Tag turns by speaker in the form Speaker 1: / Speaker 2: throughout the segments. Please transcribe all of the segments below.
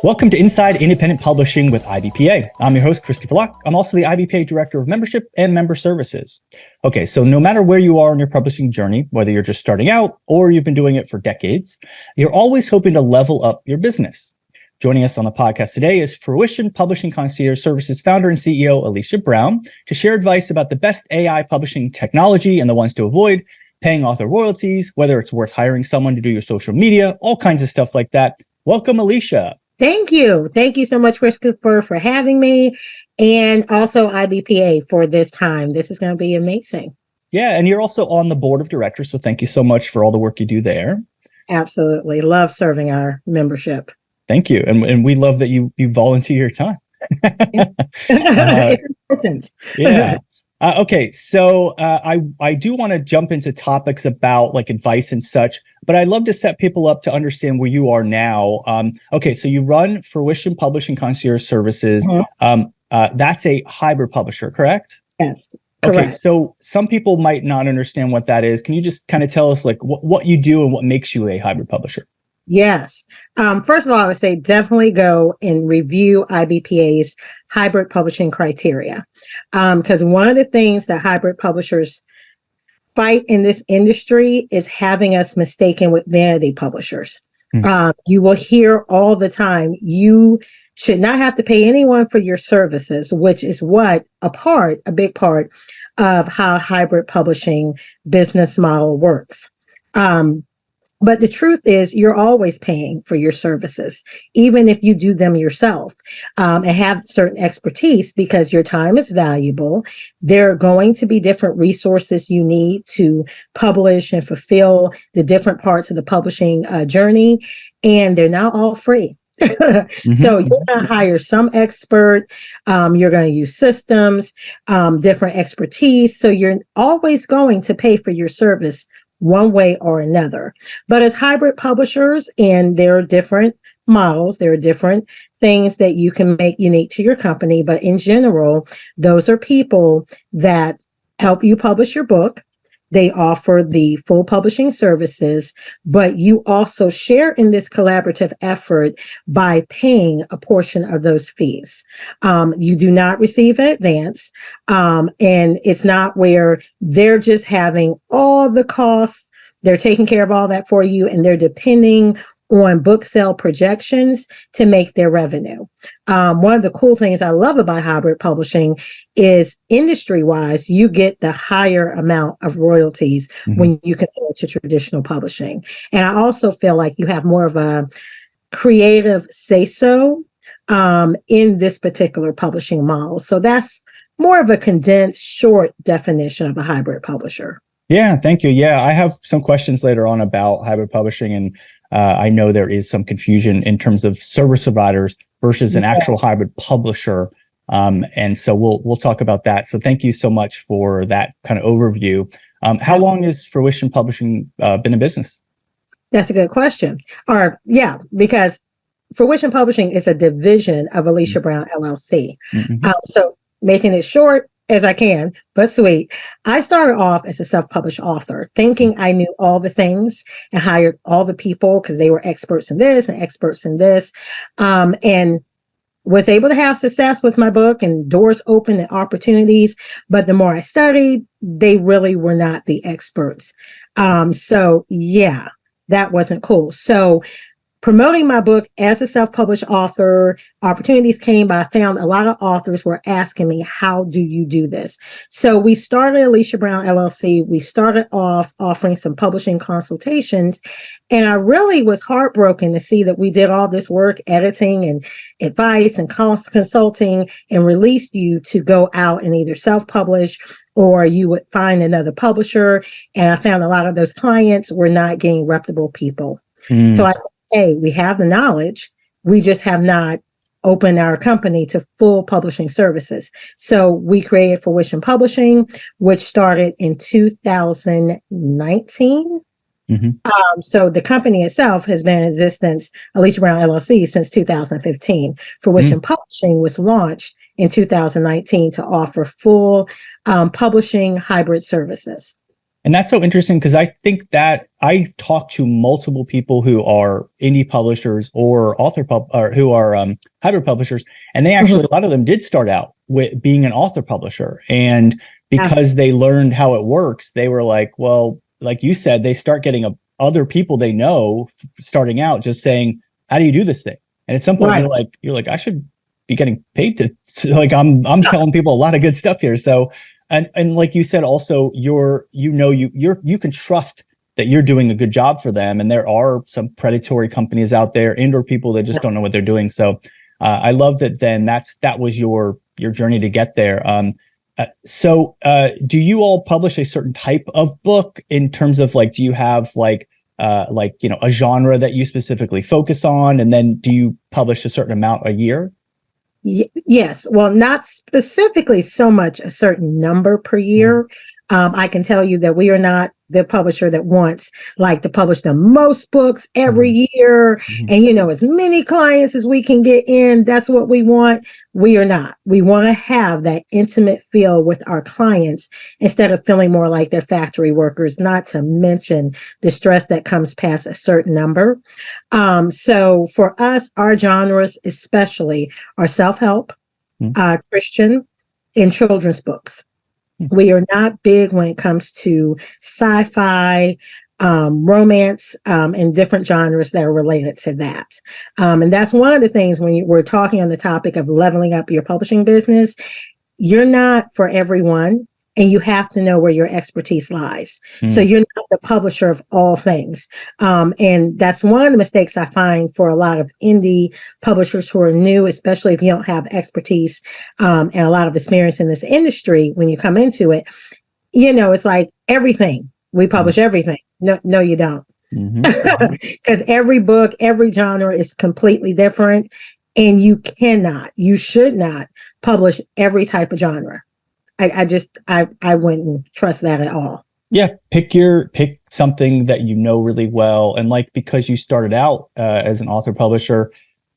Speaker 1: Welcome to Inside Independent Publishing with IBPA. I'm your host, Christopher Luck. I'm also the IBPA Director of Membership and Member Services. Okay, so no matter where you are in your publishing journey, whether you're just starting out or you've been doing it for decades, you're always hoping to level up your business. Joining us on the podcast today is Fruition Publishing Concierge Services founder and CEO, Alicia Brown, to share advice about the best AI publishing technology and the ones to avoid, paying author royalties, whether it's worth hiring someone to do your social media, all kinds of stuff like that. Welcome, Alicia.
Speaker 2: Thank you. Thank you so much, Christopher, for having me, and also IBPA for this time. This is going to be amazing.
Speaker 1: Yeah, and you're also on the board of directors, so thank you so much for all the work you do there.
Speaker 2: Absolutely. Love serving our membership.
Speaker 1: Thank you. And we love that you volunteer your time.
Speaker 2: It's important.
Speaker 1: Yeah. Okay, so I do want to jump into topics about like advice and such, but I'd love to set people up to understand where you are now. Okay, so you run Fruition Publishing Concierge Services.
Speaker 2: Mm-hmm.
Speaker 1: That's a hybrid publisher, correct?
Speaker 2: Yes.
Speaker 1: Okay,
Speaker 2: Correct.
Speaker 1: so some people might not understand what that is. Can you just kind of tell us like what you do and what makes you a hybrid publisher?
Speaker 2: Yes. First of all, I would say definitely go and review IBPA's hybrid publishing criteria. Because one of the things that hybrid publishers fight in this industry is having us mistaken with vanity publishers. You will hear all the time, you should not have to pay anyone for your services, which is what a big part of how hybrid publishing business model works. But the truth is, you're always paying for your services, even if you do them yourself, and have certain expertise, because your time is valuable. There are going to be different resources you need to publish and fulfill the different parts of the publishing journey, and they're not all free. So you're going to hire some expert, you're going to use systems, different expertise. So you're always going to pay for your service one way or another. But as hybrid publishers, and there are different models, there are different things that you can make unique to your company. But in general, those are people that help you publish your book. They offer the full publishing services, but you also share in this collaborative effort by paying a portion of those fees. You do not receive an advance, and it's not where they're just having all the costs. They're taking care of all that for you, and they're depending on book sale projections to make their revenue. One of the cool things I love about hybrid publishing is industry-wise, you get the higher amount of royalties when you compare to traditional publishing. And I also feel like you have more of a creative say-so in this particular publishing model. So that's more of a condensed, short definition of a hybrid publisher.
Speaker 1: Yeah, thank you. Yeah, I have some questions later on about hybrid publishing, and I know there is some confusion in terms of service providers versus an actual hybrid publisher. And so we'll talk about that. So thank you so much for that kind of overview. How long has Fruition Publishing been in business?
Speaker 2: That's a good question. Because Fruition Publishing is a division of Alicia Brown, LLC. So making it short as I can, but sweet. I started off as a self-published author, thinking I knew all the things and hired all the people because they were experts in this and experts in this, and was able to have success with my book and doors open and opportunities. But the more I studied, they really were not the experts. So yeah, that wasn't cool. So promoting my book as a self-published author, opportunities came, but I found a lot of authors were asking me, how do you do this? So we started Alicia Brown LLC. We started off offering some publishing consultations, and I really was heartbroken to see that we did all this work, editing and advice and consulting, and released you to go out and either self-publish or you would find another publisher. And I found a lot of those clients were not getting reputable people. So I hey, we have the knowledge, we just have not opened our company to full publishing services. So we created Fruition Publishing, which started in 2019. So the company itself has been in existence, Alicia Brown LLC, since 2015. Fruition Publishing was launched in 2019 to offer full publishing hybrid services.
Speaker 1: And that's so interesting because I think that I've talked to multiple people who are indie publishers or or who are hybrid publishers, and they actually a lot of them did start out with being an author publisher, and because they learned how it works, they were like, well, like you said, they start getting other people they know starting out just saying, "How do you do this thing?" And at some point, you're like, I should be getting paid to like I'm telling people a lot of good stuff here, so. And like you said, also you can trust that you're doing a good job for them. And there are some predatory companies out there and or people that just don't know what they're doing. So I love that. Then that was your journey to get there. So do you all publish a certain type of book in terms of like, do you have like a genre that you specifically focus on? And then do you publish a certain amount a year?
Speaker 2: Yes. Well, not specifically so much a certain number per year. I can tell you that we are not the publisher that wants like to publish the most books every year and, as many clients as we can get in. That's what we want. We are not. We want to have that intimate feel with our clients instead of feeling more like they're factory workers, not to mention the stress that comes past a certain number. So for us, our genres especially are self-help, Christian, and children's books. We are not big when it comes to sci-fi, romance, and different genres that are related to that. And that's one of the things when we're talking on the topic of leveling up your publishing business, you're not for everyone. And you have to know where your expertise lies. So you're not the publisher of all things. And that's one of the mistakes I find for a lot of indie publishers who are new, especially if you don't have expertise and a lot of experience in this industry when you come into it. It's like everything. We publish everything. No, you don't. Because every book, every genre is completely different. And you should not publish every type of genre. I wouldn't trust that at all.
Speaker 1: Yeah, pick something that you know really well, and like because you started out as an author publisher,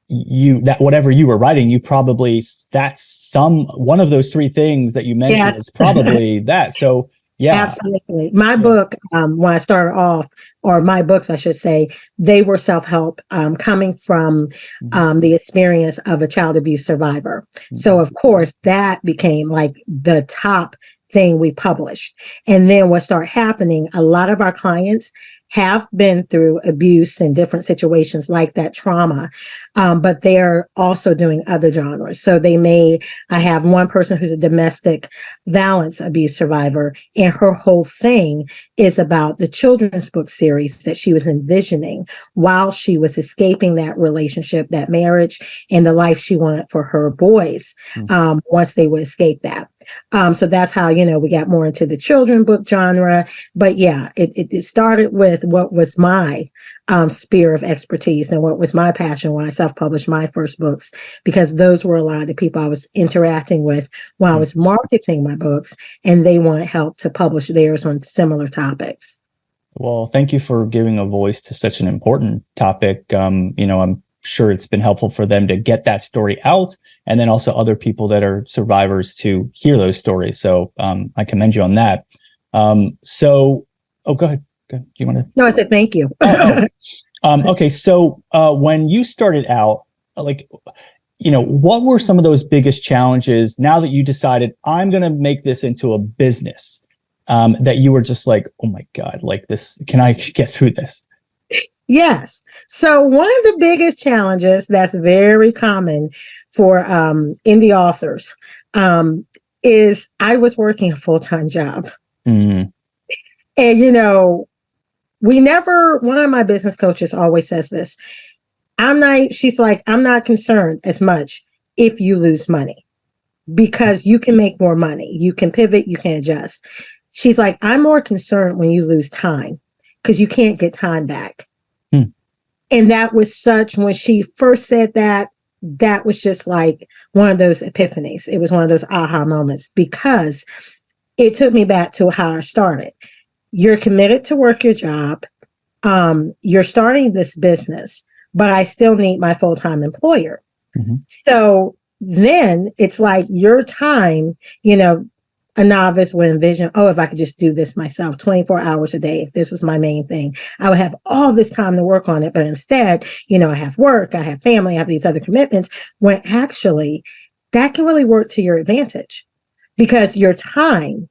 Speaker 1: that whatever you were writing, you probably that's one of those three things that you mentioned is probably that. So yeah,
Speaker 2: absolutely. My book, when I started off, or my books, I should say, they were self-help, coming from the experience of a child abuse survivor. So, of course, that became like the top thing we published. And then what started happening, a lot of our clients have been through abuse and different situations like that trauma, but they're also doing other genres. So I have one person who's a domestic violence abuse survivor, and her whole thing is about the children's book series that she was envisioning while she was escaping that relationship, that marriage, and the life she wanted for her boys once they would escape that. So that's how, we got more into the children book genre. But yeah, it started with what was my sphere of expertise and what was my passion when I self-published my first books, because those were a lot of the people I was interacting with while I was marketing my books, and they wanted help to publish theirs on similar topics.
Speaker 1: Well, thank you for giving a voice to such an important topic. I'm sure it's been helpful for them to get that story out, and then also other people that are survivors to hear those stories. So I commend you on that. Go ahead. Do you want to?
Speaker 2: No, I said thank you.
Speaker 1: Okay. So when you started out, what were some of those biggest challenges now that you decided I'm going to make this into a business, that you were just like, oh my God, like this, can I get through this?
Speaker 2: Yes. So one of the biggest challenges that's very common for indie authors is I was working a full-time job. And, one of my business coaches always says this, she's like, I'm not concerned as much if you lose money, because you can make more money. You can pivot, you can adjust. She's like, I'm more concerned when you lose time, because you can't get time back. And that was when she first said that was just like one of those epiphanies. It was one of those aha moments, because it took me back to how I started. You're committed to work your job. You're starting this business, but I still need my full-time employer. So then it's like your time, a novice would envision, oh, if I could just do this myself 24 hours a day, if this was my main thing, I would have all this time to work on it. But instead, I have work, I have family, I have these other commitments, when actually that can really work to your advantage because your time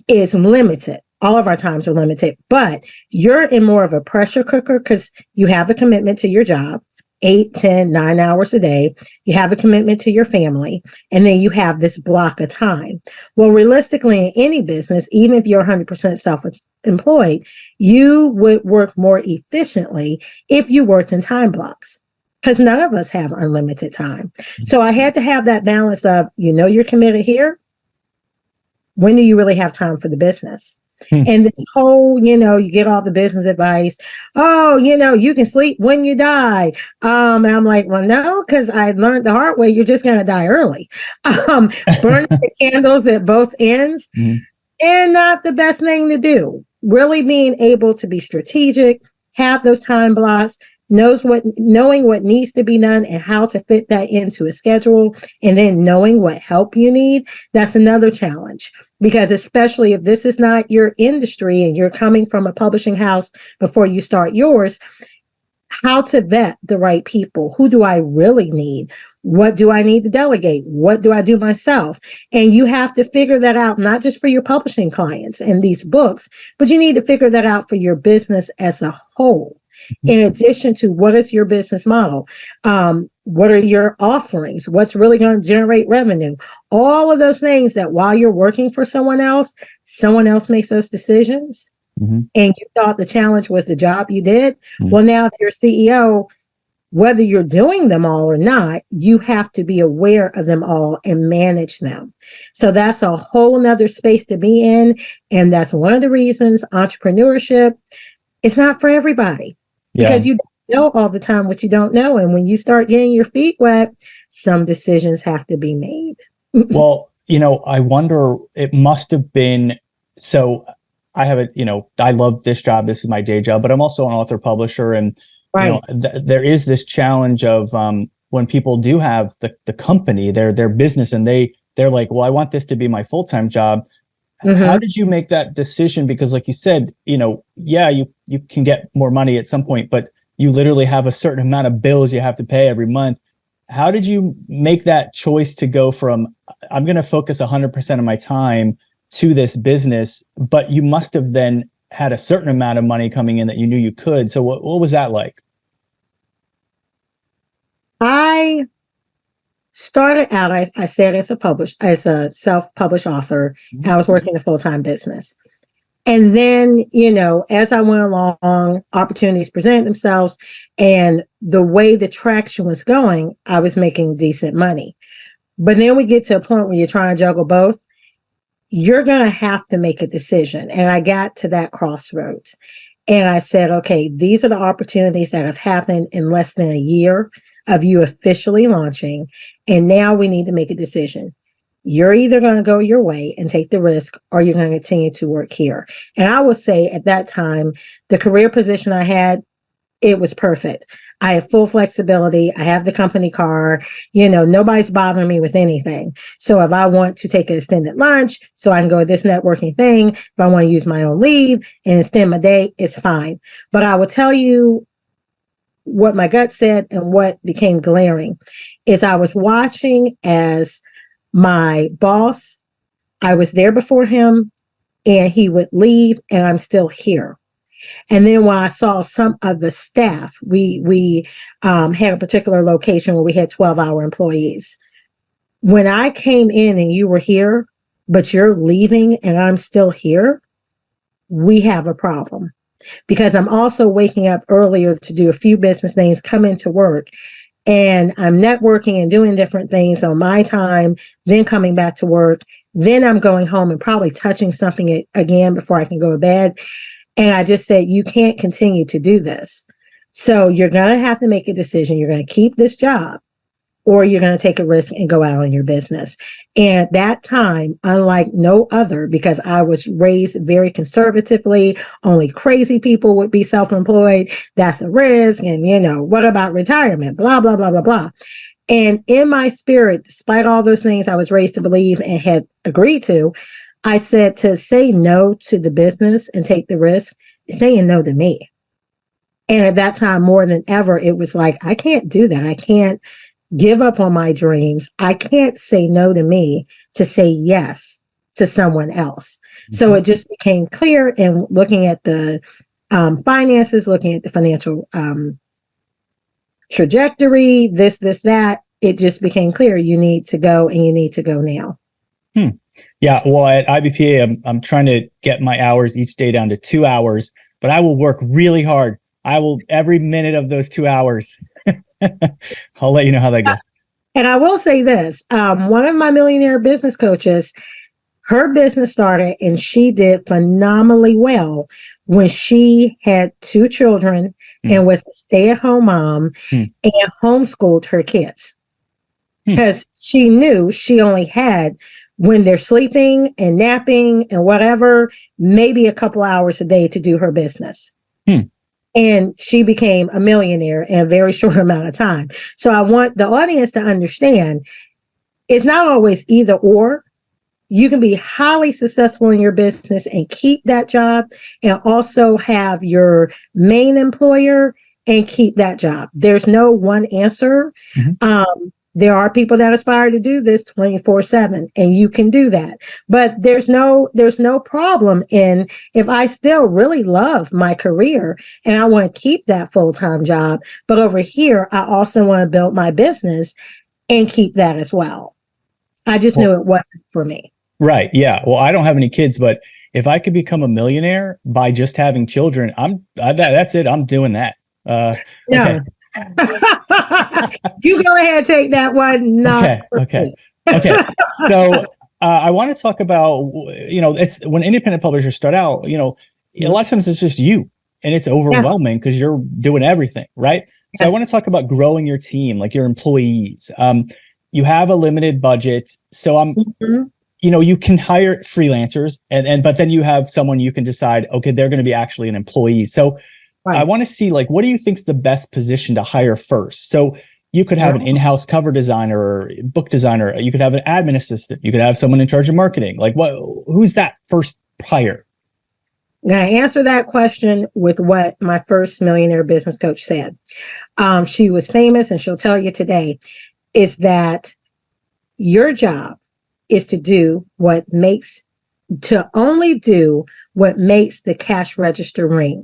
Speaker 2: is limited. All of our times are limited, but you're in more of a pressure cooker because you have a commitment to your job. 8, 10, 9 hours a day. You have a commitment to your family, and then you have this block of time. Well, realistically, in any business, even if you're 100% self-employed, you would work more efficiently if you worked in time blocks because none of us have unlimited time. So I had to have that balance of, you're committed here. When do you really have time for the business? And this whole, you get all the business advice. Oh, you can sleep when you die. And I'm like, well, no, because I learned the hard way. You're just going to die early. Burning the candles at both ends and not the best thing to do. Really being able to be strategic, have those time blocks, knowing what needs to be done and how to fit that into a schedule, and then knowing what help you need. That's another challenge because especially if this is not your industry and you're coming from a publishing house before you start yours, how to vet the right people. Who do I really need? What do I need to delegate? What do I do myself? And you have to figure that out, not just for your publishing clients and these books, but you need to figure that out for your business as a whole. In addition to what is your business model? What are your offerings? What's really going to generate revenue? All of those things that while you're working for someone else makes those decisions. And you thought the challenge was the job you did. Well, now if you're CEO, whether you're doing them all or not, you have to be aware of them all and manage them. So that's a whole nother space to be in. And that's one of the reasons entrepreneurship is not for everybody. Because you don't know all the time what you don't know. And when you start getting your feet wet, some decisions have to be made.
Speaker 1: Well, I wonder, it must have been, so I have I love this job. This is my day job, but I'm also an author publisher. And
Speaker 2: right.
Speaker 1: There is this challenge of when people do have the company, their business, and they're like, well, I want this to be my full-time job. How did you make that decision? Because like you said, you can get more money at some point, but you literally have a certain amount of bills you have to pay every month. How did you make that choice to go from, I'm going to focus 100% of my time to this business, but you must have then had a certain amount of money coming in that you knew you could. So what was that like?
Speaker 2: I started out, I said, as a self-published author. I was working a full-time business. And then, as I went along, opportunities presented themselves. And the way the traction was going, I was making decent money. But then we get to a point where you're trying to juggle both. You're going to have to make a decision. And I got to that crossroads. And I said, okay, these are the opportunities that have happened in less than a year of you officially launching. And now we need to make a decision. You're either going to go your way and take the risk, or you're going to continue to work here. And I would say at that time, the career position I had, it was perfect. I have full flexibility. I have the company car. Nobody's bothering me with anything. So if I want to take an extended lunch so I can go to this networking thing, if I want to use my own leave and extend my day, it's fine. But I will tell you what my gut said and what became glaring is I was watching as my boss, I was there before him and he would leave and I'm still here. And then when I saw some of the staff, we had a particular location where we had 12-hour employees. When I came in and you were here, but you're leaving and I'm still here, we have a problem. Because I'm also waking up earlier to do a few business things, come into work, and I'm networking and doing different things on my time, then coming back to work. Then I'm going home and probably touching something again before I can go to bed. And I just said, you can't continue to do this. So you're going to have to make a decision. You're going to keep this job, or you're going to take a risk and go out on your business. And at that time, unlike no other, because I was raised very conservatively, only crazy people would be self-employed. That's a risk. And, what about retirement? Blah, blah, blah, blah, blah. And in my spirit, despite all those things I was raised to believe and had agreed to, I said to say no to the business and take the risk, saying no to me. And at that time, more than ever, it was like, I can't do that. I can't give up on my dreams. I can't say no to me to say yes to someone else. Mm-hmm. So it just became clear in looking at the finances, looking at the financial trajectory, this, that, it just became clear you need to go and you need to go now.
Speaker 1: Yeah. Well, at IBPA, I'm trying to get my hours each day down to 2 hours, but I will work really hard. I will every minute of those 2 hours. I'll let you know how that goes.
Speaker 2: And I will say this, one of my millionaire business coaches, her business started and she did phenomenally well when she had 2 children and was a stay-at-home mom and homeschooled her kids. Because she knew she only had, when they're sleeping and napping and whatever, maybe a couple hours a day to do her business. And she became a millionaire in a very short amount of time. So I want the audience to understand it's not always either or. You can be highly successful in your business and keep that job and also have your main employer and keep that job. There's no one answer. There are people that aspire to do this 24/7 and you can do that. But there's no problem in if I still really love my career and I want to keep that full-time job, but over here, I also want to build my business and keep that as well. I just knew it wasn't for me.
Speaker 1: Right. Yeah. Well, I don't have any kids, but if I could become a millionaire by just having children, that's it. I'm doing that.
Speaker 2: Yeah. You go ahead and take that one.
Speaker 1: Okay. So I want to talk about, it's when independent publishers start out, a lot of times it's just you and it's overwhelming because you're doing everything, right? So I want to talk about growing your team, like your employees. You have a limited budget. So you can hire freelancers but then you have someone you can decide, okay, they're going to be actually an employee. So I want to see, what do you think is the best position to hire first? So you could have an in-house cover designer or book designer. You could have an admin assistant. You could have someone in charge of marketing. Who's that first hire?
Speaker 2: I'm going to answer that question with what my first millionaire business coach said. She was famous and she'll tell you today is that your job is to only do what makes the cash register ring.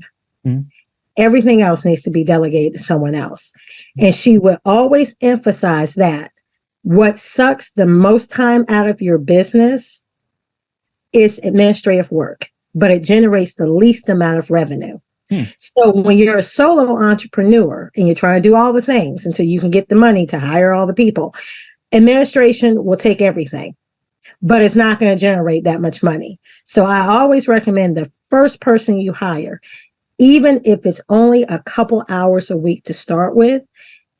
Speaker 2: Everything else needs to be delegated to someone else. And she would always emphasize that what sucks the most time out of your business is administrative work, but it generates the least amount of revenue. So when you're a solo entrepreneur and you're trying to do all the things until you can get the money to hire all the people, administration will take everything, but it's not going to generate that much money. So I always recommend the first person you hire, even if it's only a couple hours a week to start with,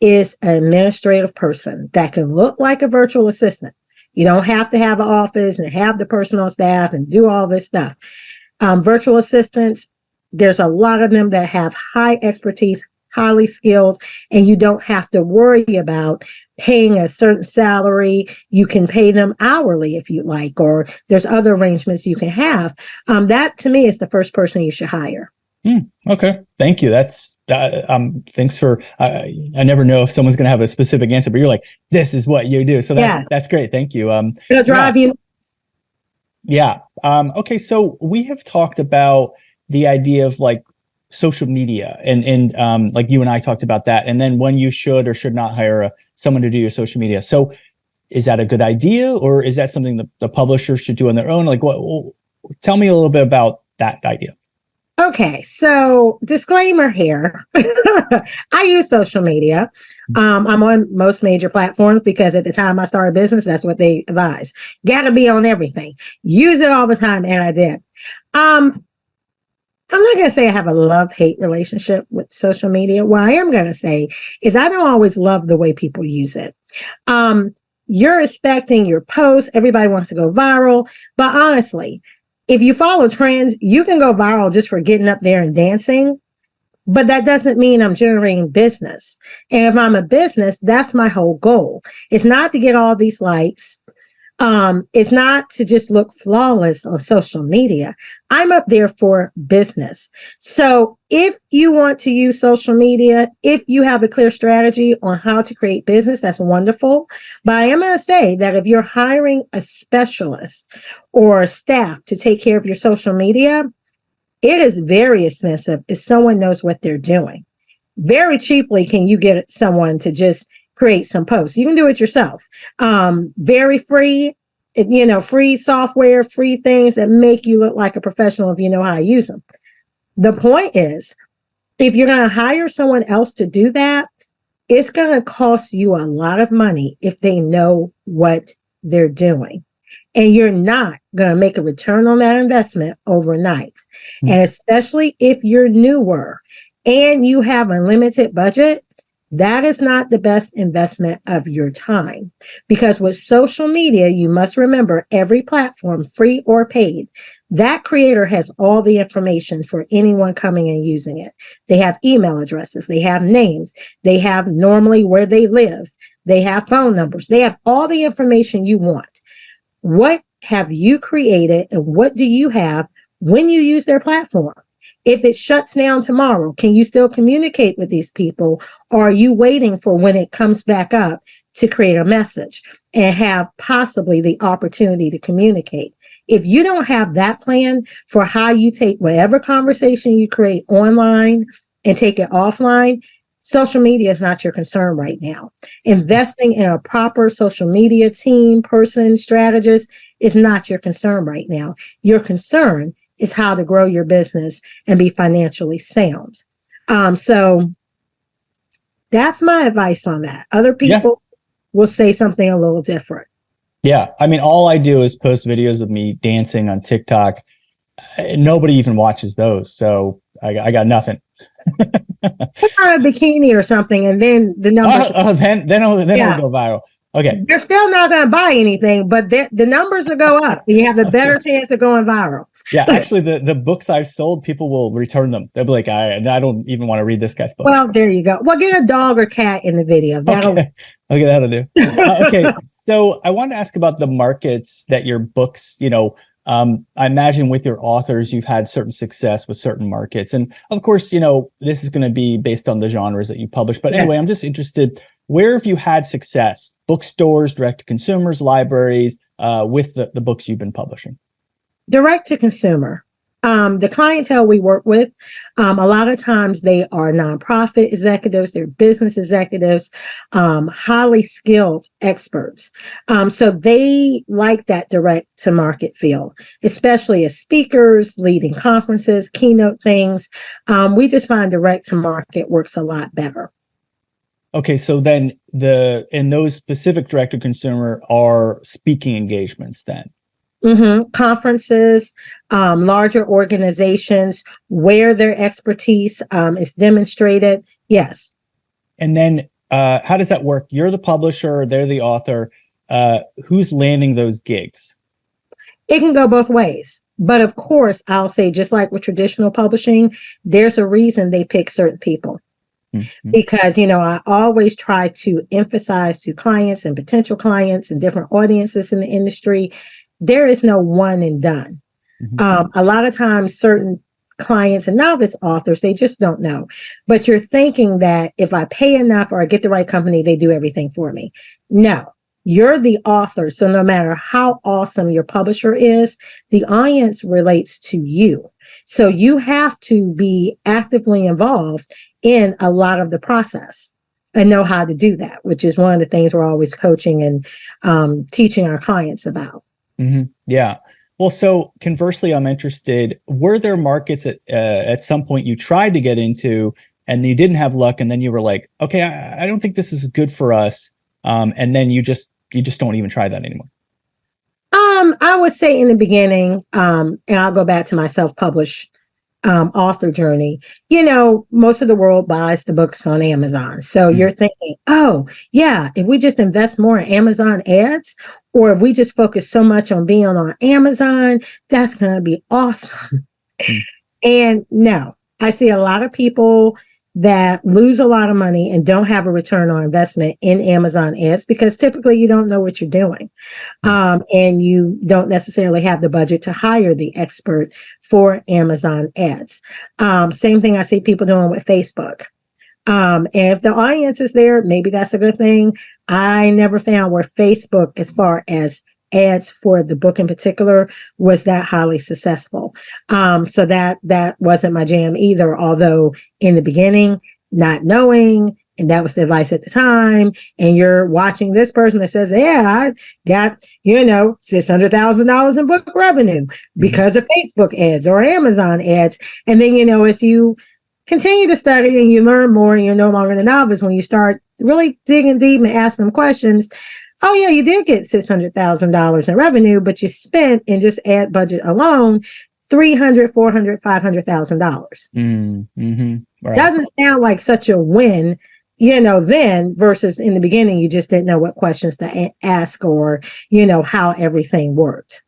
Speaker 2: is an administrative person that can look like a virtual assistant. You don't have to have an office and have the person on staff and do all this stuff. Virtual assistants, there's a lot of them that have high expertise, highly skilled, and you don't have to worry about paying a certain salary. You can pay them hourly if you like, or there's other arrangements you can have. That to me is the first person you should hire.
Speaker 1: Okay. Thank you. That's, thanks for, I never know if someone's going to have a specific answer, but you're like, this is what you do. So that's great. Thank you.
Speaker 2: It'll drive you.
Speaker 1: Yeah. Okay. So we have talked about the idea of social media and like you and I talked about that. And then when you should or should not hire someone to do your social media. So is that a good idea or is that something that the publisher should do on their own? Tell me a little bit about that idea.
Speaker 2: Okay, so disclaimer here. I use social media. I'm on most major platforms because at the time I started business, that's what they advise. Got to be on everything. Use it all the time, and I did. I'm not going to say I have a love-hate relationship with social media. What I am going to say is I don't always love the way people use it. You're expecting your posts. Everybody wants to go viral, but honestly, if you follow trends, you can go viral just for getting up there and dancing. but that doesn't mean I'm generating business. And if I'm a business, that's my whole goal. It's not to get all these likes. It's not to just look flawless on social media. I'm up there for business. So if you want to use social media, if you have a clear strategy on how to create business, that's wonderful. But I am going to say that if you're hiring a specialist or staff to take care of your social media, it is very expensive if someone knows what they're doing. Very cheaply can you get someone to just create some posts. You can do it yourself. Very free, free software, free things that make you look like a professional if you know how to use them. The point is, if you're going to hire someone else to do that, it's going to cost you a lot of money if they know what they're doing. And you're not going to make a return on that investment overnight. Mm-hmm. And especially if you're newer and you have a limited budget, that is not the best investment of your time. Because with social media, you must remember every platform, free or paid, that creator has all the information for anyone coming and using it. They have email addresses, they have names, they have normally where they live, they have phone numbers, they have all the information you want. What have you created and what do you have when you use their platform? If it shuts down tomorrow, can you still communicate with these people? Or are you waiting for when it comes back up to create a message and have possibly the opportunity to communicate? If you don't have that plan for how you take whatever conversation you create online and take it offline, social media is not your concern right now. Investing in a proper social media team, person, strategist is not your concern right now. Your concern is how to grow your business and be financially sound. So that's my advice on that. Other people will say something a little different.
Speaker 1: Yeah. I mean, all I do is post videos of me dancing on TikTok. Nobody even watches those. So I got nothing.
Speaker 2: Put on a bikini or something, and then the numbers.
Speaker 1: Then it'll go viral. Okay.
Speaker 2: They're still not going to buy anything, but the numbers will go up. You have a better chance of going viral.
Speaker 1: Yeah, actually, the books I've sold, people will return them. They'll be like, I don't even want to read this guy's book.
Speaker 2: Well, there you go. Well, get a dog or cat in the video. That'll
Speaker 1: do. Okay, so I want to ask about the markets that your books, I imagine with your authors, you've had certain success with certain markets. And of course, this is going to be based on the genres that you publish. But anyway, I'm just interested, where have you had success? Bookstores, direct to consumers, libraries, with the books you've been publishing?
Speaker 2: Direct to consumer. The clientele we work with, a lot of times they are nonprofit executives, they're business executives, highly skilled experts. So they like that direct to market feel, especially as speakers, leading conferences, keynote things. We just find direct to market works a lot better.
Speaker 1: Okay, so then those specific direct to consumer are speaking engagements then?
Speaker 2: Mm-hmm. Conferences, larger organizations where their expertise is demonstrated. Yes.
Speaker 1: And then how does that work? You're the publisher, they're the author. Who's landing those gigs?
Speaker 2: It can go both ways. But of course, I'll say, just like with traditional publishing, there's a reason they pick certain people. Mm-hmm. Because, I always try to emphasize to clients and potential clients and different audiences in the industry, there is no one and done. Mm-hmm. A lot of times, certain clients and novice authors, they just don't know. But you're thinking that if I pay enough or I get the right company, they do everything for me. No, you're the author. So no matter how awesome your publisher is, the audience relates to you. So you have to be actively involved in a lot of the process and know how to do that, which is one of the things we're always coaching and teaching our clients about.
Speaker 1: Mm-hmm. Yeah. Well, so conversely, I'm interested, were there markets at some point you tried to get into and you didn't have luck, and then you were like, okay, I don't think this is good for us. And then you just don't even try that anymore?
Speaker 2: I would say in the beginning, and I'll go back to my self-published author journey, most of the world buys the books on Amazon. So you're thinking, oh, yeah, if we just invest more in Amazon ads, or if we just focus so much on being on Amazon, that's going to be awesome. And no, I see a lot of people that lose a lot of money and don't have a return on investment in Amazon ads because typically you don't know what you're doing. And you don't necessarily have the budget to hire the expert for Amazon ads. Same thing I see people doing with Facebook. And if the audience is there, maybe that's a good thing. I never found where Facebook, as far as ads for the book in particular, was that highly successful. So that wasn't my jam either, although in the beginning, not knowing, and that was the advice at the time, and you're watching this person that says, yeah, I got, $600,000 in book revenue because of Facebook ads or Amazon ads. And then, as you continue to study and you learn more and you're no longer a novice, when you start really digging deep and asking them questions, oh yeah, you did get $600,000 in revenue, but you spent in just ad budget alone $300,000, $400,000, $500,000.
Speaker 1: Right.
Speaker 2: Doesn't sound like such a win, then versus in the beginning you just didn't know what questions to ask or how everything worked.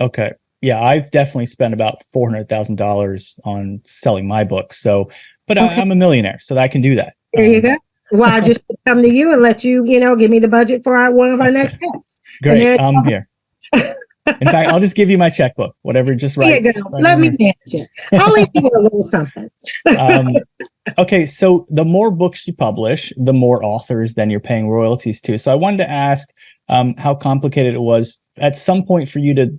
Speaker 1: Okay. Yeah, I've definitely spent about $400,000 on selling my books. So, but okay. I'm a millionaire, so I can do that.
Speaker 2: There you go. Well, I just come to you and let you, give me the budget for one of our next steps.
Speaker 1: Great. I'm here. In fact, I'll just give you my checkbook, whatever. Just write.
Speaker 2: There you go. Let me manage it. I'll leave you with a little something.
Speaker 1: Okay. So the more books you publish, the more authors then you're paying royalties to. So I wanted to ask how complicated it was at some point for you to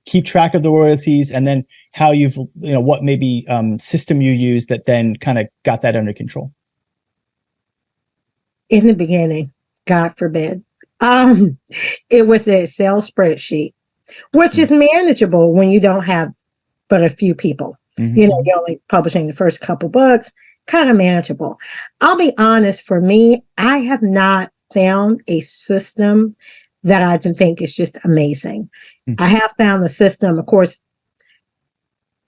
Speaker 1: keep track of the royalties, and then how what maybe system you use that then kind of got that under control.
Speaker 2: In the beginning, God forbid, it was an Excel spreadsheet, which is manageable when you don't have but a few people. You're only publishing the first couple books, kind of manageable. I'll be honest, for me, I have not found a system that I think is just amazing. I have found the system, of course,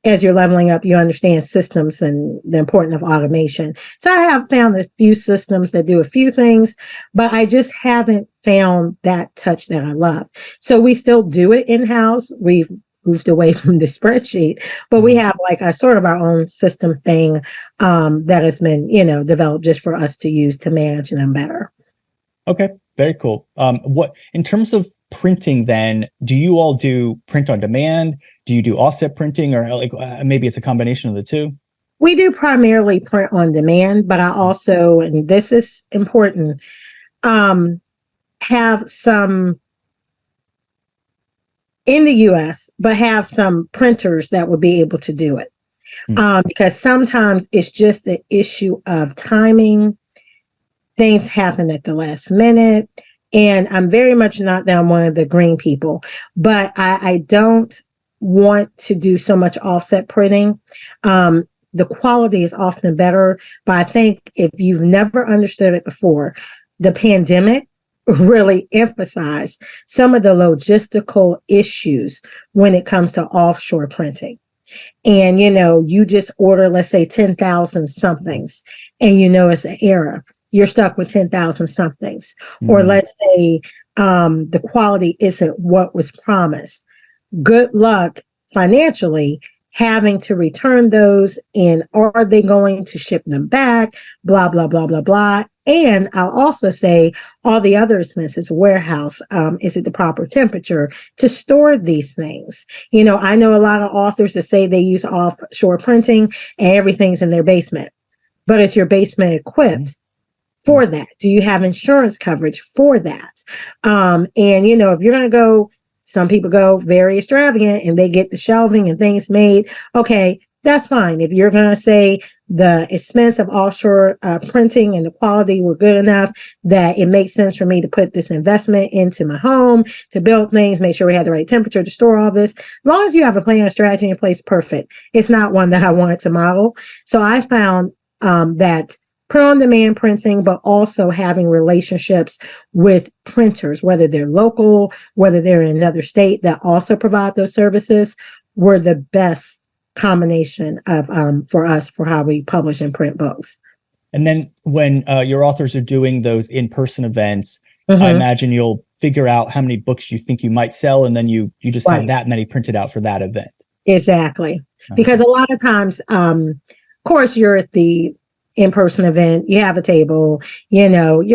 Speaker 2: as you're leveling up, you understand systems and the importance of automation. So I have found a few systems that do a few things, but I just haven't found that touch that I love. So we still do it in-house. We've moved away from the spreadsheet, but we have like a sort of our own system thing that has been, developed just for us to use to manage them better.
Speaker 1: Okay, very cool. What in terms of printing then, do you all do print on demand? Do you do offset printing, or maybe it's a combination of the two?
Speaker 2: We do primarily print on demand, but I also, and this is important, have some in the US, but have some printers that would be able to do it. Because sometimes it's just an issue of timing. Things happen at the last minute. And I'm very much not that I'm one of the green people, but I don't want to do so much offset printing. The quality is often better, but I think if you've never understood it before, the pandemic really emphasized some of the logistical issues when it comes to offshore printing. And, you just order, let's say 10,000 somethings, and it's an error. You're stuck with 10,000 somethings. Or let's say the quality isn't what was promised. Good luck financially having to return those, and are they going to ship them back? Blah, blah, blah, blah, blah. And I'll also say all the other expenses, warehouse, is it the proper temperature to store these things? I know a lot of authors that say they use offshore printing and everything's in their basement, but is your basement equipped for that? Do you have insurance coverage for that? And, if you're going to go, some people go very extravagant and they get the shelving and things made. Okay, that's fine. If you're going to say the expense of offshore printing and the quality were good enough that it makes sense for me to put this investment into my home, to build things, make sure we have the right temperature to store all this. As long as you have a plan and strategy in place, perfect. It's not one that I wanted to model. So I found that print-on-demand printing, but also having relationships with printers, whether they're local, whether they're in another state that also provide those services, were the best combination of for us for how we publish and print books.
Speaker 1: And then when your authors are doing those in-person events, I imagine you'll figure out how many books you think you might sell, and then you just have that many printed out for that event.
Speaker 2: Exactly. Because a lot of times, course, you're at the in-person event, you have a table, you're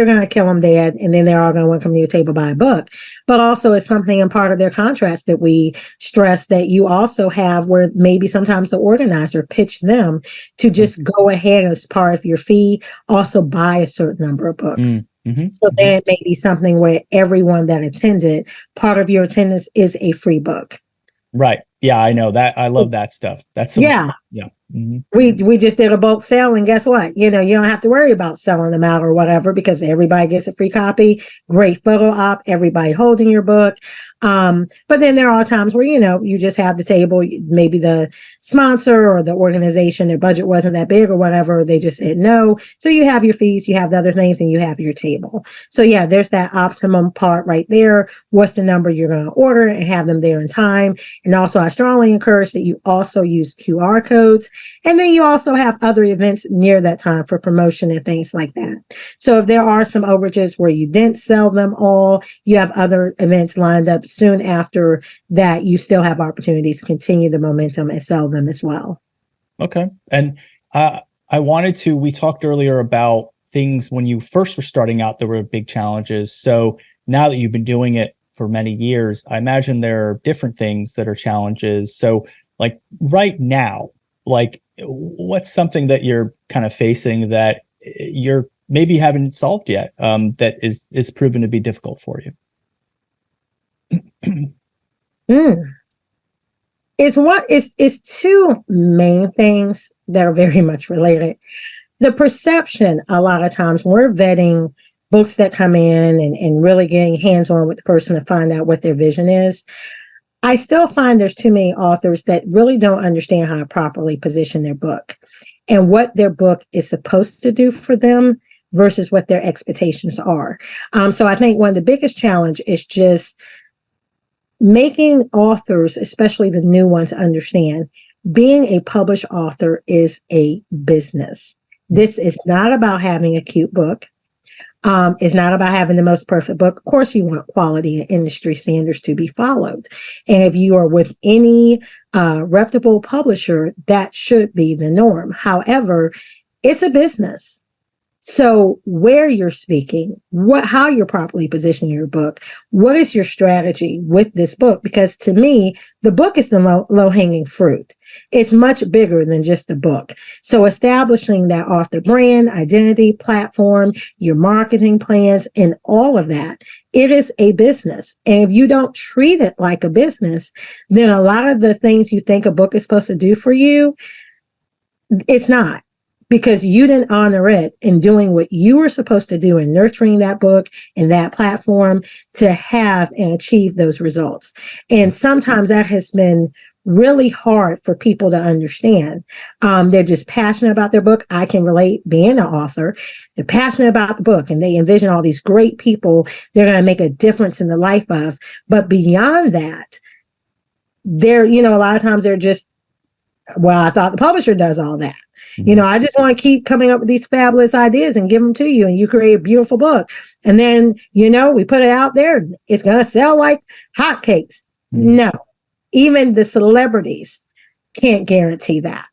Speaker 2: going to kill them dead, and then they're all going to want to come to your table buy a book. But also it's something in part of their contracts that we stress that you also have where maybe sometimes the organizer pitched them to just go ahead as part of your fee, also buy a certain number of books. So then it may be something where everyone that attended, part of your attendance is a free book.
Speaker 1: Right. Yeah, I know that. I love that stuff. That's
Speaker 2: yeah. We just did a bulk sale, and guess what? You don't have to worry about selling them out or whatever because everybody gets a free copy. Great photo op, everybody holding your book. But then there are times where, you just have the table, maybe the sponsor or the organization, their budget wasn't that big or whatever. They just said no. So you have your fees, you have the other things, and you have your table. So yeah, there's that optimum part right there. What's the number you're going to order and have them there in time. And also I strongly encourage that you also use QR codes. And then you also have other events near that time for promotion and things like that. So if there are some overages where you didn't sell them all, you have other events lined up soon after that, you still have opportunities to continue the momentum and sell them as well.
Speaker 1: Okay. And we talked earlier about things when you first were starting out, there were big challenges. So now that you've been doing it for many years, I imagine there are different things that are challenges. So like right now, what's something that you're kind of facing that you're maybe haven't solved yet, that is proven to be difficult for you?
Speaker 2: It's two main things that are very much related. The perception, a lot of times when we're vetting books that come in and really getting hands-on with the person to find out what their vision is, I still find there's too many authors that really don't understand how to properly position their book and what their book is supposed to do for them versus what their expectations are. So I think one of the biggest challenge is just making authors, especially the new ones, understand being a published author is a business. This is not about having a cute book. It's not about having the most perfect book. Of course, you want quality and industry standards to be followed. And if you are with any reputable publisher, that should be the norm. However, it's a business. So where you're speaking, how you're properly positioning your book, what is your strategy with this book? Because to me, the book is the low-hanging fruit. It's much bigger than just the book. So establishing that author brand, identity, platform, your marketing plans, and all of that, it is a business. And if you don't treat it like a business, then a lot of the things you think a book is supposed to do for you, it's not. Because you didn't honor it in doing what you were supposed to do in nurturing that book and that platform to have and achieve those results. And sometimes that has been really hard for people to understand. They're just passionate about their book. I can relate being an author. They're passionate about the book and they envision all these great people they're going to make a difference in the life of. But beyond that, they're, a lot of times they're just, well, I thought the publisher does all that. I just want to keep coming up with these fabulous ideas and give them to you and you create a beautiful book. And then, we put it out there. It's going to sell like hotcakes. No, even the celebrities can't guarantee that.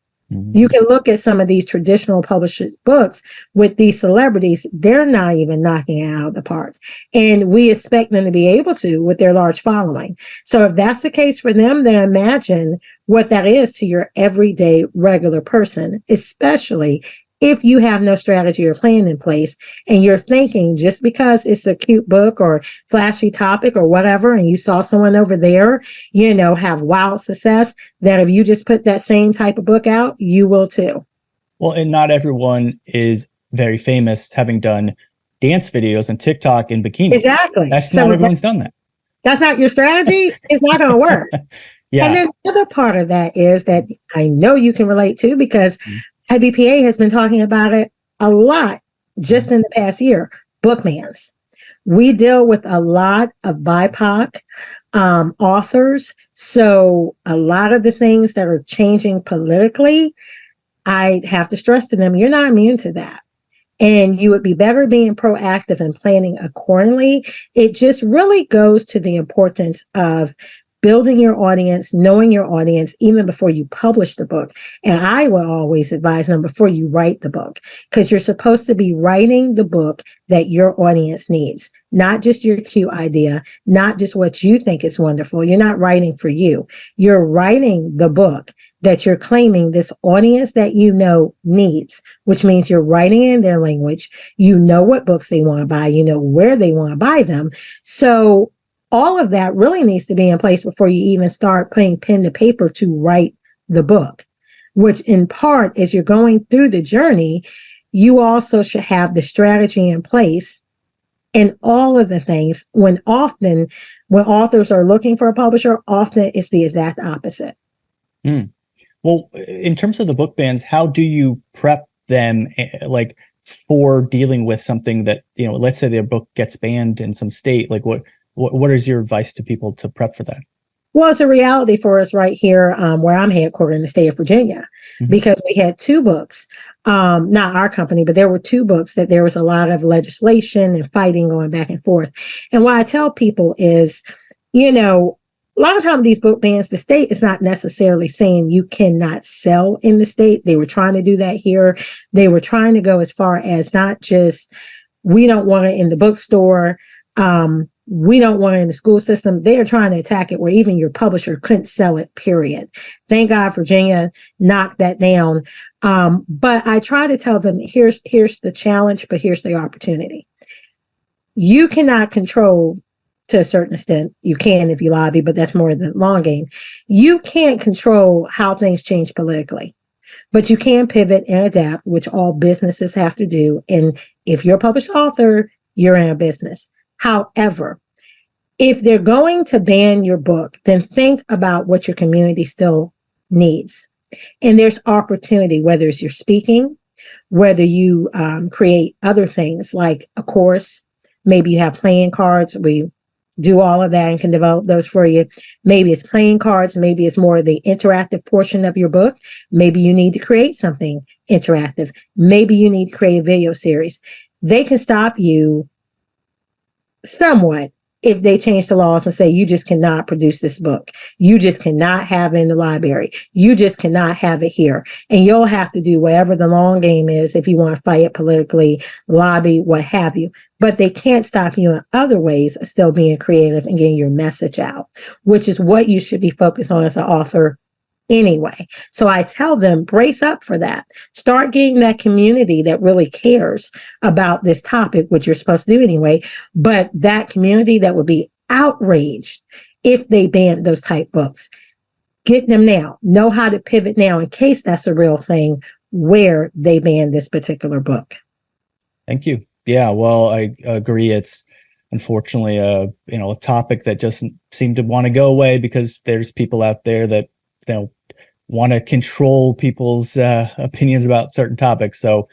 Speaker 2: You can look at some of these traditional publishers' books with these celebrities. They're not even knocking it out of the park. And we expect them to be able to with their large following. So if that's the case for them, then imagine what that is to your everyday regular person, especially if you have no strategy or plan in place and you're thinking just because it's a cute book or flashy topic or whatever, and you saw someone over there, have wild success, that if you just put that same type of book out, you will too.
Speaker 1: Well, and not everyone is very famous having done dance videos and TikTok in bikinis.
Speaker 2: Exactly.
Speaker 1: Not everyone's done that.
Speaker 2: That's not your strategy. It's not going to work. Yeah. And then the other part of that is that I know you can relate to because IBPA has been talking about it a lot just in the past year. Bookmans. We deal with a lot of BIPOC authors. So a lot of the things that are changing politically, I have to stress to them, you're not immune to that. And you would be better being proactive and planning accordingly. It just really goes to the importance of building your audience, knowing your audience, even before you publish the book. And I will always advise them before you write the book, because you're supposed to be writing the book that your audience needs, not just your cute idea, not just what you think is wonderful. You're not writing for you. You're writing the book that you're claiming this audience that you know needs, which means you're writing in their language. You know what books they want to buy. You know where they want to buy them. So all of that really needs to be in place before you even start putting pen to paper to write the book, which in part, as you're going through the journey, you also should have the strategy in place and all of the things. When authors are looking for a publisher, often it's the exact opposite.
Speaker 1: Mm. Well, in terms of the book bans, how do you prep them like for dealing with something that, let's say their book gets banned in some state, like what is your advice to people to prep for that?
Speaker 2: Well, it's a reality for us right here where I'm headquartered in the state of Virginia, because we had two books, not our company, but there were two books that there was a lot of legislation and fighting going back and forth. And what I tell people is, a lot of times these book bans, the state is not necessarily saying you cannot sell in the state. They were trying to do that here. They were trying to go as far as not just, we don't want it in the bookstore. We don't want it in the school system. They are trying to attack it where even your publisher couldn't sell it, period. Thank God Virginia knocked that down. But I try to tell them, here's the challenge, but here's the opportunity. You cannot control, to a certain extent, you can if you lobby, but that's more the long game. You can't control how things change politically, but you can pivot and adapt, which all businesses have to do. And if you're a published author, you're in a business. However, if they're going to ban your book, then think about what your community still needs. And there's opportunity, whether it's your speaking, whether you create other things like a course, maybe you have playing cards. We do all of that and can develop those for you. Maybe it's playing cards. Maybe it's more the interactive portion of your book. Maybe you need to create something interactive. Maybe you need to create a video series. They can stop you somewhat if they change the laws and say, you just cannot produce this book. You just cannot have it in the library. You just cannot have it here. And you'll have to do whatever the long game is if you want to fight it politically, lobby, what have you. But they can't stop you in other ways of still being creative and getting your message out, which is what you should be focused on as an author anyway. So I tell them, brace up for that. Start getting that community that really cares about this topic, which you're supposed to do anyway. But that community that would be outraged if they banned those type books. Get them now. Know how to pivot now in case that's a real thing where they ban this particular book.
Speaker 1: Thank you. Yeah, well, I agree. It's unfortunately a topic that doesn't seem to want to go away because there's people out there that want to control people's opinions about certain topics. So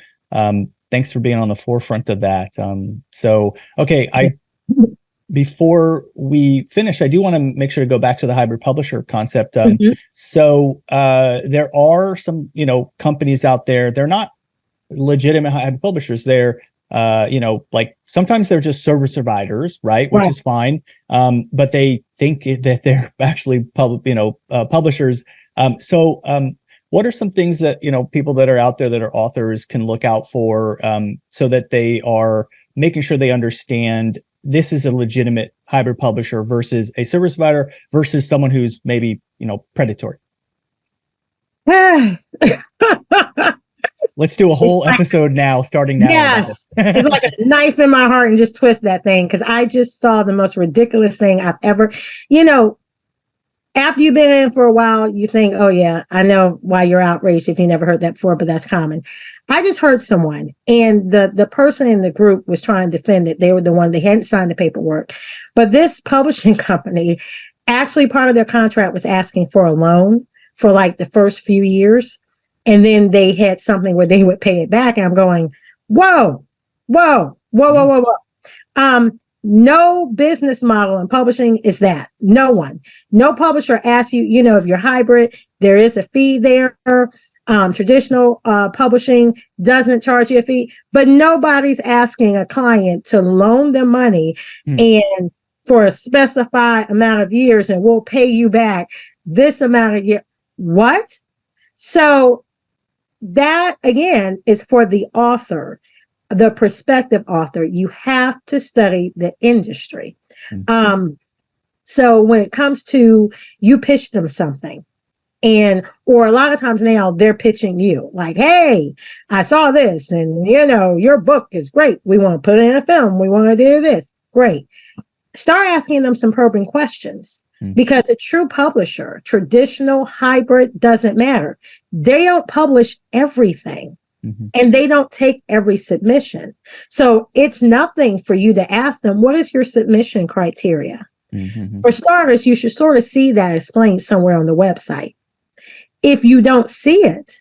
Speaker 1: thanks for being on the forefront of that. Before we finish, I do want to make sure to go back to the hybrid publisher concept. So there are some, companies out there, they're not legitimate hybrid publishers. They're, like sometimes they're just service providers, right? Which is fine. But they think that they're actually publishers. What are some things that, people that are out there that are authors can look out for so that they are making sure they understand this is a legitimate hybrid publisher versus a service provider versus someone who's maybe, predatory? Let's do a whole episode now, starting now.
Speaker 2: Yes, it's like a knife in my heart and just twist that thing because I just saw the most ridiculous thing I've ever, after you've been in for a while, you think, oh yeah, I know why you're outraged if you never heard that before, but that's common. I just heard someone and the person in the group was trying to defend it. They were the one, they hadn't signed the paperwork, but this publishing company, actually part of their contract was asking for a loan for like the first few years. And then they had something where they would pay it back. And I'm going, whoa. No business model in publishing is that. No one. No publisher asks you, if you're hybrid, there is a fee there. Traditional publishing doesn't charge you a fee, but nobody's asking a client to loan them money and for a specified amount of years and we'll pay you back this amount of years. What? So that again is for the author, the prospective author. You have to study the industry. So when it comes to, you pitch them something, or a lot of times now they're pitching you like, hey, I saw this and your book is great. We want to put it in a film. We want to do this. Great. Start asking them some probing questions, because a true publisher, traditional, hybrid, doesn't matter. They don't publish everything. And they don't take every submission. So it's nothing for you to ask them, what is your submission criteria? For starters, you should sort of see that explained somewhere on the website. If you don't see it,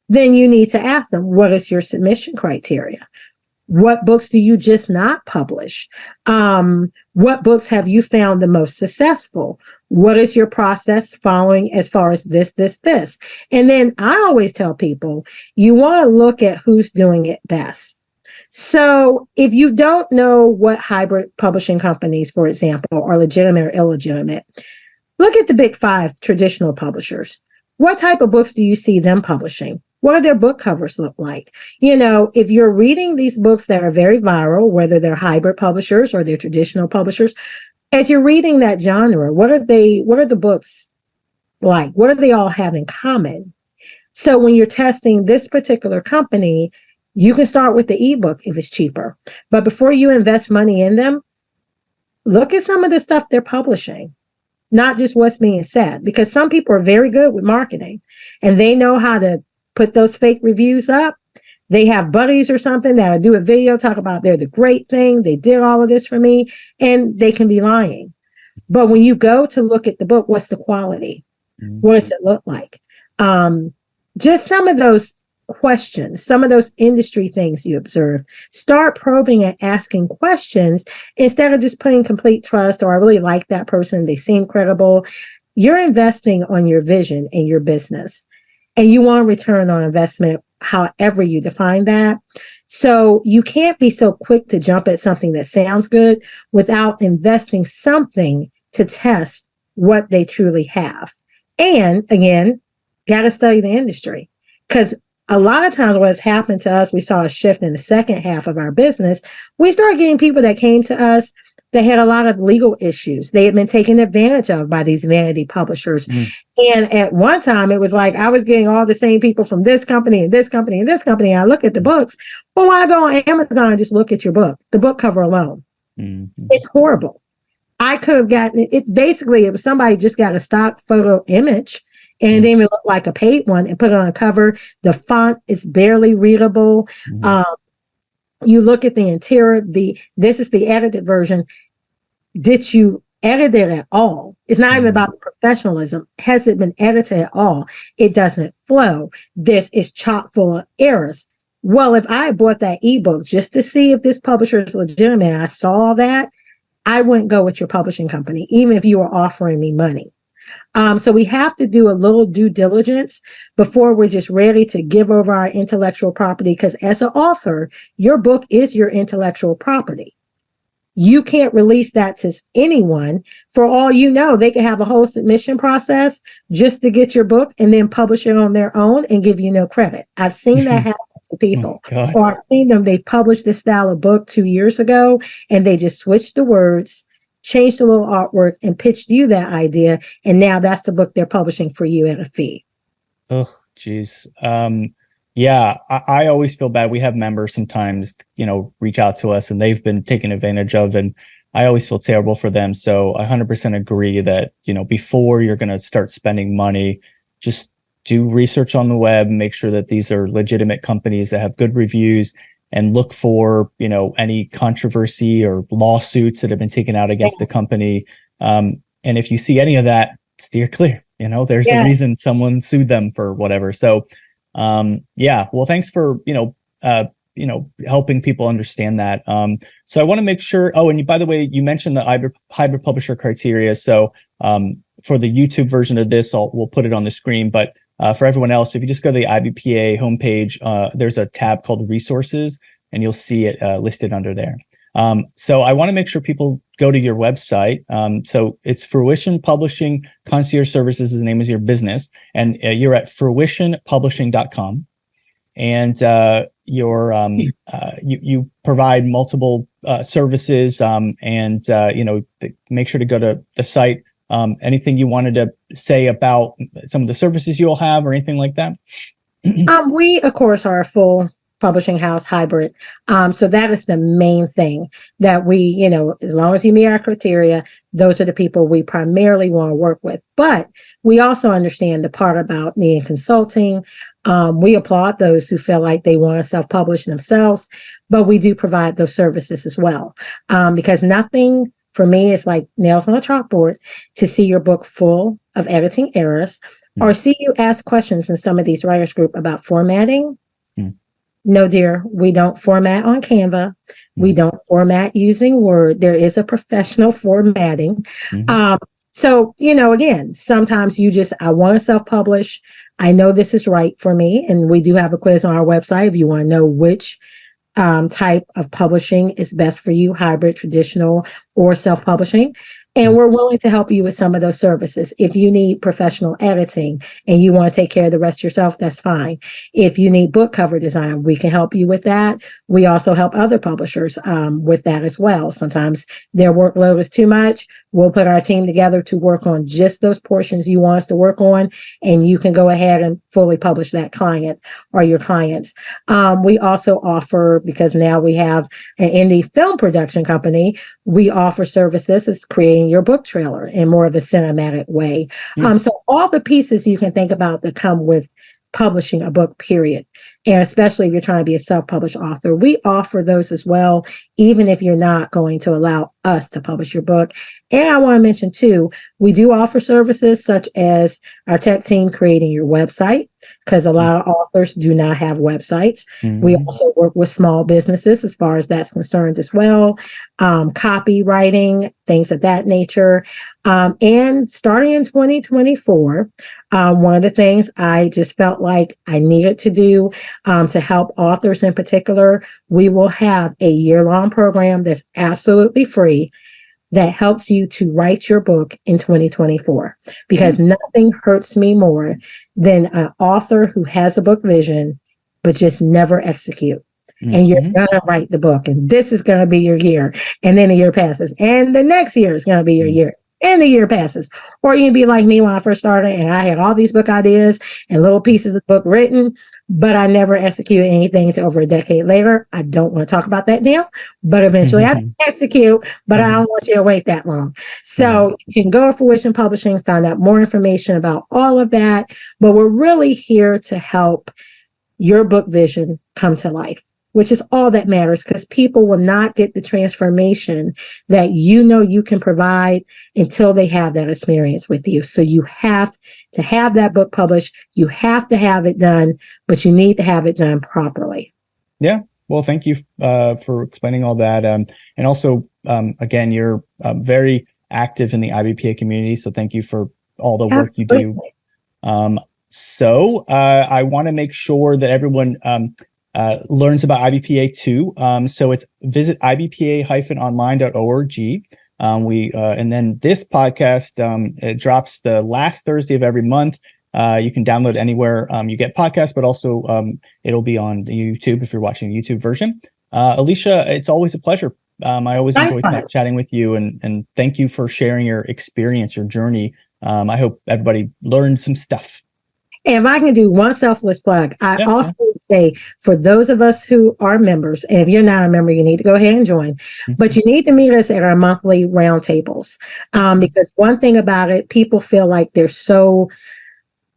Speaker 2: then you need to ask them, what is your submission criteria? What books do you just not publish? What books have you found the most successful? What is your process following as far as this? And then I always tell people, you want to look at who's doing it best. So if you don't know what hybrid publishing companies, for example, are legitimate or illegitimate, look at the big 5 traditional publishers. What type of books do you see them publishing? What do their book covers look like? If you're reading these books that are very viral, whether they're hybrid publishers or they're traditional publishers, as you're reading that genre, what are the books like? What do they all have in common? So when you're testing this particular company, you can start with the ebook if it's cheaper. But before you invest money in them, look at some of the stuff they're publishing, not just what's being said, because some people are very good with marketing and they know how to put those fake reviews up. They have buddies or something that'll do a video, talk about they're the great thing. They did all of this for me, and they can be lying. But when you go to look at the book, what's the quality? What does it look like? Just some of those questions, some of those industry things you observe, start probing and asking questions instead of just putting complete trust, or I really like that person, they seem credible. You're investing on your vision and your business, and you want a return on investment, however you define that. So you can't be so quick to jump at something that sounds good without investing something to test what they truly have. And again, got to study the industry, because a lot of times what has happened to us, we saw a shift in the second half of our business. We started getting people that came to us that had a lot of legal issues. They had been taken advantage of by these vanity publishers. And at one time, it was like I was getting all the same people from this company and this company and this company. I look at the books. Well, when I go on Amazon and just look at your book, the book cover alone, it's horrible. I could have gotten it. Basically, it was somebody just got a stock photo image and it didn't even look like a paid one and put it on a cover. The font is barely readable. You look at the interior, this is the edited version. Did you edit it at all? It's not even about the professionalism. Has it been edited at all? It doesn't flow. This is chock full of errors. Well, if I bought that ebook just to see if this publisher is legitimate, and I saw that, I wouldn't go with your publishing company, even if you were offering me money. So we have to do a little due diligence before we're just ready to give over our intellectual property, because as an author, your book is your intellectual property. You can't release that to anyone. For all you know, they can have a whole submission process just to get your book and then publish it on their own and give you no credit. I've seen that happen to people. Or I've seen them, they published this style of book 2 years ago and they just switched the words, changed a little artwork, and pitched you that idea. And now that's the book they're publishing for you at a fee.
Speaker 1: Oh, geez. Yeah, I always feel bad. We have members sometimes, reach out to us and they've been taken advantage of, and I always feel terrible for them. So I 100% agree that, before you're going to start spending money, just do research on the web, make sure that these are legitimate companies that have good reviews, and look for, any controversy or lawsuits that have been taken out against the company. And if you see any of that, steer clear. There's a reason someone sued them for whatever. So well, thanks for, helping people understand that. So I want to make sure, and by the way, you mentioned the hybrid publisher criteria. So, for the YouTube version of this, we'll put it on the screen, but, for everyone else, if you just go to the IBPA homepage, there's a tab called resources and you'll see it listed under there. So I want to make sure people go to your website. So it's Fruition Publishing Concierge Services is the name of your business, and you're at fruitionpublishing.com. And you provide multiple services, and make sure to go to the site. Anything you wanted to say about some of the services you'll have or anything like that?
Speaker 2: We, of course, are a full publishing house hybrid. So that is the main thing that we, as long as you meet our criteria, those are the people we primarily want to work with. But we also understand the part about needing consulting. We applaud those who feel like they want to self-publish themselves, but we do provide those services as well. Because nothing for me is like nails on a chalkboard to see your book full of editing errors or see you ask questions in some of these writers group about formatting. No, dear, we don't format on Canva. We don't format using Word. There is a professional formatting. So, again, sometimes I want to self-publish. I know this is right for me. And we do have a quiz on our website if you want to know which type of publishing is best for you, hybrid, traditional, or self-publishing. And we're willing to help you with some of those services. If you need professional editing and you want to take care of the rest yourself, that's fine. If you need book cover design, we can help you with that. We also help other publishers with that as well. Sometimes their workload is too much. We'll put our team together to work on just those portions you want us to work on, and you can go ahead and fully publish that client or your clients. We also offer, because now we have an indie film production company, we offer services as creating your book trailer in more of a cinematic way. So all the pieces you can think about that come with publishing a book, period. And especially if you're trying to be a self-published author, we offer those as well, even if you're not going to allow us to publish your book. And I want to mention too, we do offer services such as our tech team creating your website, because a lot of authors do not have websites. We also work with small businesses as far as that's concerned as well, copywriting, things of that nature. And starting in 2024, one of the things I just felt like I needed to do to help authors in particular, we will have a year-long program that's absolutely free that helps you to write your book in 2024, because nothing hurts me more than an author who has a book vision, but just never execute. And you're going to write the book, and this is going to be your year. And then a year passes, and the next year is going to be your year. And the year passes. Or you can be like me when I first started, and I had all these book ideas and little pieces of the book written, but I never executed anything until over a decade later. I don't want to talk about that now, but eventually I execute, but I don't want you to wait that long. So you can go to Fruition Publishing, find out more information about all of that. But we're really here to help your book vision come to life, which is all that matters, because people will not get the transformation that you can provide until they have that experience with you. So you have to have that book published. You have to have it done, but you need to have it done properly.
Speaker 1: Yeah. Well, thank you for explaining all that. And also, again, you're very active in the IBPA community. So thank you for all the work you do. So I want to make sure that everyone learns about IBPA too. So it's visit ibpa-online.org. And then this podcast, it drops the last Thursday of every month. You can download anywhere you get podcasts, but also it'll be on the YouTube if you're watching the YouTube version. Alicia, it's always a pleasure. I always enjoy chatting with you, and thank you for sharing your experience, your journey. I hope everybody learned some stuff.
Speaker 2: And if I can do one selfless plug, I also would say for those of us who are members, and if you're not a member, you need to go ahead and join. But you need to meet us at our monthly roundtables. Because one thing about it, people feel like they're so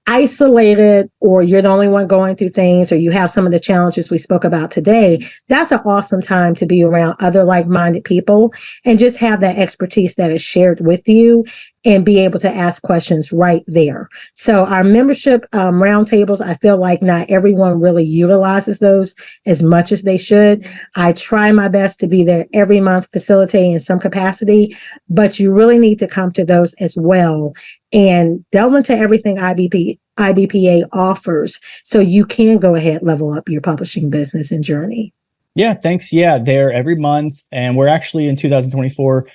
Speaker 2: isolated, or you're the only one going through things, or you have some of the challenges we spoke about today. That's an awesome time to be around other like-minded people and just have that expertise that is shared with you and be able to ask questions right there. So our membership roundtables, I feel like not everyone really utilizes those as much as they should. I try my best to be there every month facilitating in some capacity, but you really need to come to those as well and delve into everything IBPA offers so you can go ahead, level up your publishing business and journey.
Speaker 1: Yeah, thanks. Yeah, they're every month. And we're actually in 2024,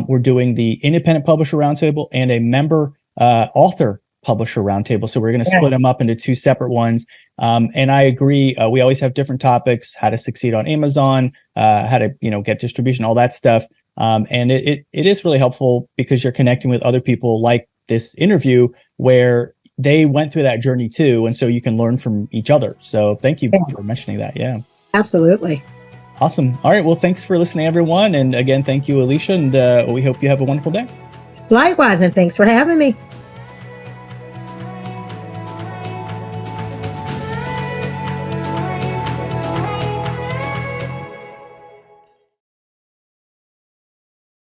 Speaker 1: we're doing the Independent Publisher Roundtable and a member author publisher roundtable. So we're going to split them up into two separate ones. And I agree. We always have different topics: how to succeed on Amazon, how to get distribution, all that stuff. And it is really helpful because you're connecting with other people like this interview where they went through that journey too, and so you can learn from each other. So thank you for mentioning that. Yeah,
Speaker 2: absolutely.
Speaker 1: Awesome. All right. Well, thanks for listening, everyone. And again, thank you, Alicia. And we hope you have a wonderful day.
Speaker 2: Likewise. And thanks for having me.